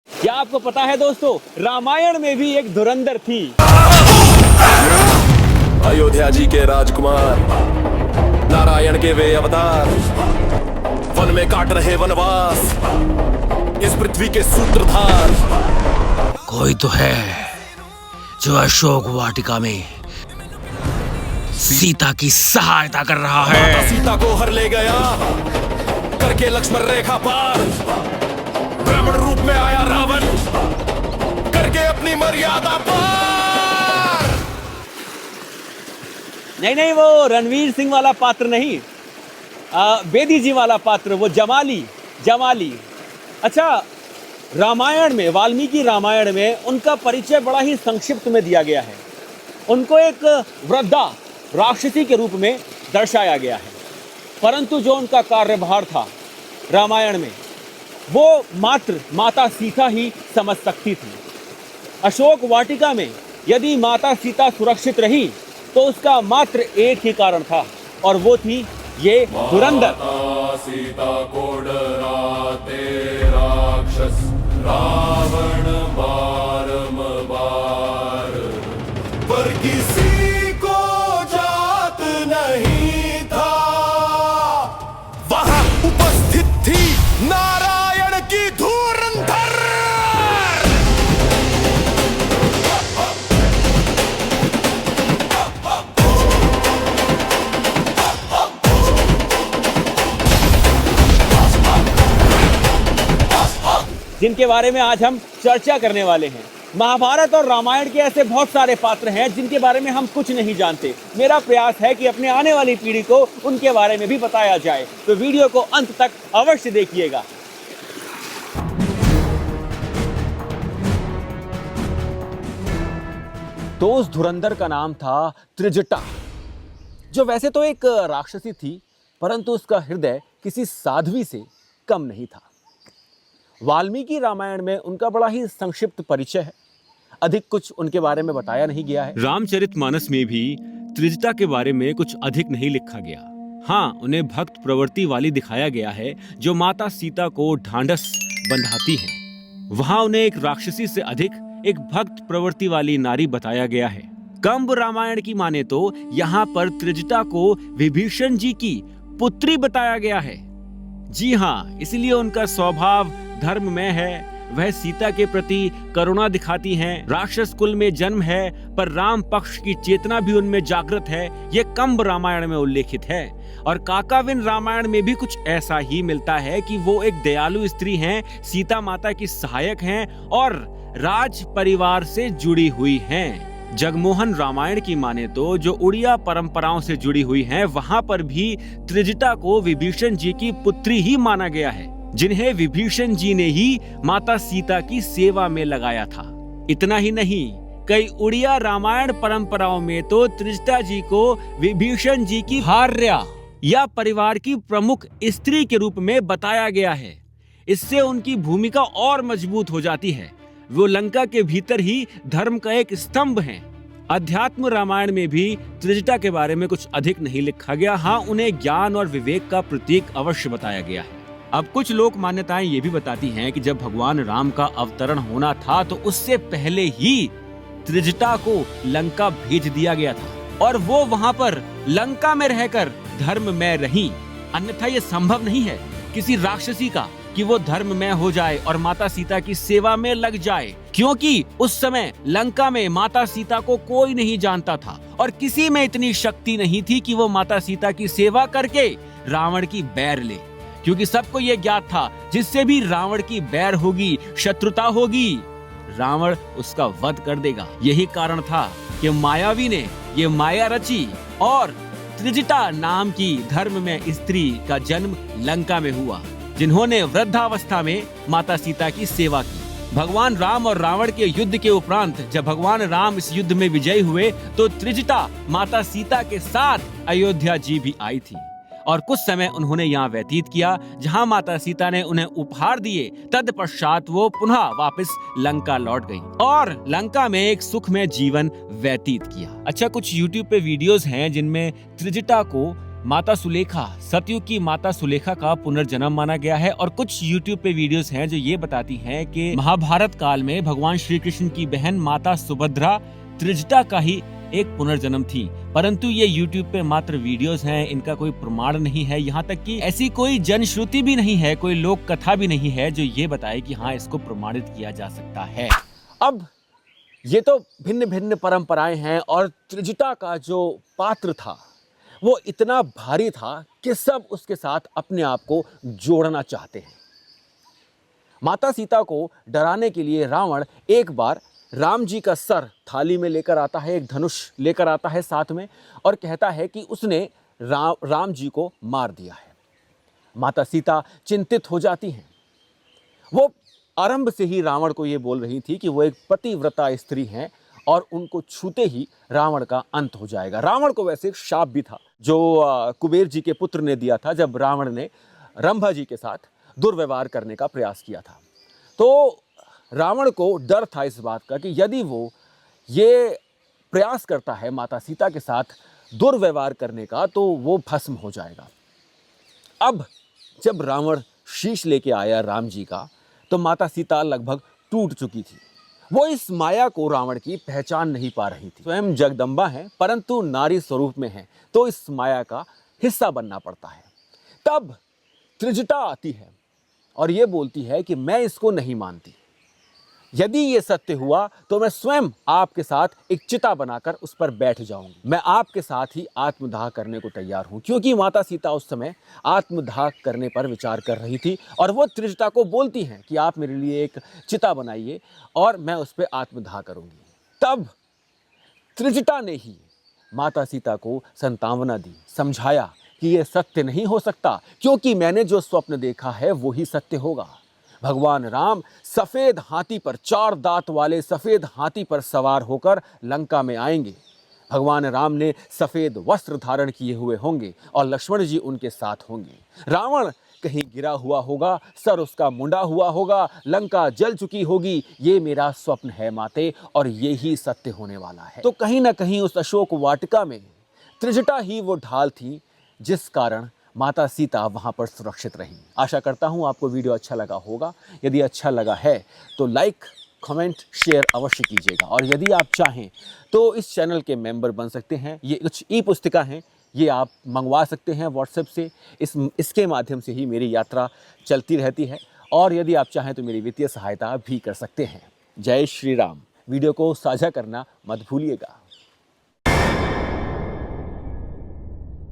क्या आपको पता है दोस्तों, रामायण में भी एक धुरंधर थी। अयोध्या जी के राजकुमार, नारायण के वे अवतार, वन में काट रहे वनवास, इस पृथ्वी के सूत्रधार। कोई तो है जो अशोक वाटिका में सीता की सहायता कर रहा माता है। सीता को हर ले गया करके लक्ष्मण रेखा पार। ब्राह्मण रूप में आया रावण करके अपनी मर्यादा पार। नहीं, वो रणवीर सिंह वाला पात्र नहीं, बेदी जी वाला पात्र, वो जमाली। अच्छा, रामायण में, वाल्मीकि रामायण में उनका परिचय बड़ा ही संक्षिप्त में दिया गया है। उनको एक वृद्धा राक्षसी के रूप में दर्शाया गया है, परंतु जो उनका कार्यभार था रामायण में, वो मात्र माता सीता ही समझ सकती थी। अशोक वाटिका में यदि माता सीता सुरक्षित रही तो उसका मात्र एक ही कारण था, और वो थी ये धुरंधर। माता सीता को डराते राक्षस रावण बारंबार, पर किसी को जात नहीं था। वहां उपस्थित थी नारायण की धुरंधर। जिनके बारे में आज हम चर्चा करने वाले हैं। महाभारत और रामायण के ऐसे बहुत सारे पात्र हैं जिनके बारे में हम कुछ नहीं जानते। मेरा प्रयास है कि अपने आने वाली पीढ़ी को उनके बारे में भी बताया जाए, तो वीडियो को अंत तक अवश्य देखिएगा। तो उस धुरंधर का नाम था त्रिजटा, जो वैसे तो एक राक्षसी थी, परंतु उसका हृदय किसी साध्वी से कम नहीं था। वाल्मीकि रामायण में उनका बड़ा ही संक्षिप्त परिचय है, अधिक कुछ उनके बारे में बताया नहीं गया है। रामचरितमानस में भी त्रिजटा के बारे में कुछ अधिक नहीं लिखा गया। हाँ, उन्हें भक्त प्रवृत्ति वाली दिखाया गया है, जो माता सीता को ढांढस बंधाती है। वहाँ उन्हें एक राक्षसी से अधिक एक भक्त प्रवृत्ति वाली नारी बताया गया है। कंब रामायण की माने तो यहाँ पर त्रिजटा को विभीषण जी की पुत्री बताया गया है। जी हाँ, इसलिए उनका स्वभाव धर्ममय है। वह सीता के प्रति करुणा दिखाती हैं। राक्षस कुल में जन्म है, पर राम पक्ष की चेतना भी उनमें जागृत है। ये कंब रामायण में उल्लेखित है। और काकाविन रामायण में भी कुछ ऐसा ही मिलता है कि वो एक दयालु स्त्री हैं, सीता माता की सहायक हैं और राज परिवार से जुड़ी हुई हैं। जगमोहन रामायण की माने तो जो उड़िया परंपराओं से जुड़ी हुई हैं, वहां पर भी त्रिजटा को विभीषण जी की पुत्री ही माना गया है, जिन्हें विभीषण जी ने ही माता सीता की सेवा में लगाया था। इतना ही नहीं, कई उड़िया रामायण परंपराओं में तो त्रिजटा जी को विभीषण जी की भार्या या परिवार की प्रमुख स्त्री के रूप में बताया गया है। इससे उनकी भूमिका और मजबूत हो जाती है। वो लंका के भीतर ही धर्म का एक स्तंभ हैं। अध्यात्म रामायण में भी त्रिजटा के बारे में कुछ अधिक नहीं लिखा गया। हाँ, उन्हें ज्ञान और विवेक का प्रतीक अवश्य बताया गया है। अब कुछ लोक मान्यताएं ये भी बताती हैं कि जब भगवान राम का अवतरण होना था तो उससे पहले ही त्रिजटा को लंका भेज दिया गया था और वो वहाँ पर लंका में रहकर धर्म में रही। अन्यथा ये संभव नहीं है किसी राक्षसी का कि वो धर्म में हो जाए और माता सीता की सेवा में लग जाए, क्योंकि उस समय लंका में माता सीता को कोई नहीं जानता था और किसी में इतनी शक्ति नहीं थी कि वो माता सीता की सेवा करके रावण की बैर ले, क्योंकि सबको ये ज्ञात था जिससे भी रावण की बैर होगी, शत्रुता होगी, रावण उसका वध कर देगा। यही कारण था कि मायावी ने ये माया रची और त्रिजटा नाम की धर्म में स्त्री का जन्म लंका में हुआ, जिन्होंने वृद्धावस्था में माता सीता की सेवा की। भगवान राम और रावण के युद्ध के उपरांत जब भगवान राम इस युद्ध में विजयी हुए तो त्रिजटा माता सीता के साथ अयोध्या जी भी आई थी और कुछ समय उन्होंने यहाँ व्यतीत किया, जहाँ माता सीता ने उन्हें उपहार दिए। तत्पश्चात वो पुनः वापस लंका लौट गई और लंका में एक सुखमय जीवन व्यतीत किया। अच्छा, कुछ YouTube पे वीडियोस हैं जिनमें त्रिजटा को माता सुलेखा, सतयुग की माता सुलेखा का पुनर्जन्म माना गया है। और कुछ YouTube पे वीडियोस हैं जो ये बताती हैं कि महाभारत काल में भगवान श्री कृष्ण की बहन माता सुभद्रा त्रिजटा का ही एक पुनर्जन्म थी। परंतु ये YouTube पे मात्र वीडियोस हैं, इनका कोई प्रमाण नहीं है। यहाँ तक कि ऐसी कोई जनश्रुति भी नहीं है, कोई लोक कथा भी नहीं है जो ये बताए कि हाँ इसको प्रमाणित किया जा सकता है। अब ये तो भिन्न भिन्न परंपराएं हैं और त्रिजटा का जो पात्र था वो इतना भारी था कि सब उसके साथ अपने आप को जोड़ना चाहते हैं। माता सीता को डराने के लिए रावण एक बार राम जी का सर थाली में लेकर आता है, एक धनुष लेकर आता है साथ में, और कहता है कि उसने राम जी को मार दिया है। माता सीता चिंतित हो जाती हैं। वो आरंभ से ही रावण को ये बोल रही थी कि वो एक पतिव्रता स्त्री हैं और उनको छूते ही रावण का अंत हो जाएगा। रावण को वैसे एक शाप भी था जो कुबेर जी के पुत्र ने दिया था जब रावण ने रंभा जी के साथ दुर्व्यवहार करने का प्रयास किया था। तो रावण को डर था इस बात का कि यदि वो ये प्रयास करता है माता सीता के साथ दुर्व्यवहार करने का तो वो भस्म हो जाएगा। अब जब रावण शीश लेके आया राम जी का तो माता सीता लगभग टूट चुकी थी। वो इस माया को रावण की पहचान नहीं पा रही थी। स्वयं जगदम्बा हैं परंतु नारी स्वरूप में हैं, तो इस माया का हिस्सा बनना पड़ता है। तब त्रिजटा आती है और ये बोलती है कि मैं इसको नहीं मानती। यदि ये सत्य हुआ तो मैं स्वयं आपके साथ एक चिता बनाकर उस पर बैठ जाऊंगी। मैं आपके साथ ही आत्मदाह करने को तैयार हूं, क्योंकि माता सीता उस समय आत्मदाह करने पर विचार कर रही थी। और वो त्रिजटा को बोलती हैं कि आप मेरे लिए एक चिता बनाइए और मैं उस पर आत्मदाह करूंगी। तब त्रिजटा ने ही माता सीता को संतावना दी, समझाया कि यह सत्य नहीं हो सकता, क्योंकि मैंने जो स्वप्न देखा है वो ही सत्य होगा। भगवान राम सफेद हाथी पर, 4 दांत वाले सफेद हाथी पर सवार होकर लंका में आएंगे। भगवान राम ने सफेद वस्त्र धारण किए हुए होंगे और लक्ष्मण जी उनके साथ होंगे। रावण कहीं गिरा हुआ होगा, सर उसका मुंडा हुआ होगा, लंका जल चुकी होगी। ये मेरा स्वप्न है माते, और ये ही सत्य होने वाला है। तो कहीं ना कहीं उस अशोक वाटिका में त्रिजटा ही वो ढाल थी जिस कारण माता सीता वहाँ पर सुरक्षित रही। आशा करता हूँ आपको वीडियो अच्छा लगा होगा। यदि अच्छा लगा है तो लाइक, कमेंट, शेयर अवश्य कीजिएगा। और यदि आप चाहें तो इस चैनल के मेंबर बन सकते हैं। ये कुछ ई पुस्तिका हैं, ये आप मंगवा सकते हैं व्हाट्सएप से। इसके माध्यम से ही मेरी यात्रा चलती रहती है। और यदि आप चाहें तो मेरी वित्तीय सहायता भी कर सकते हैं। जय श्री राम। वीडियो को साझा करना मत भूलिएगा।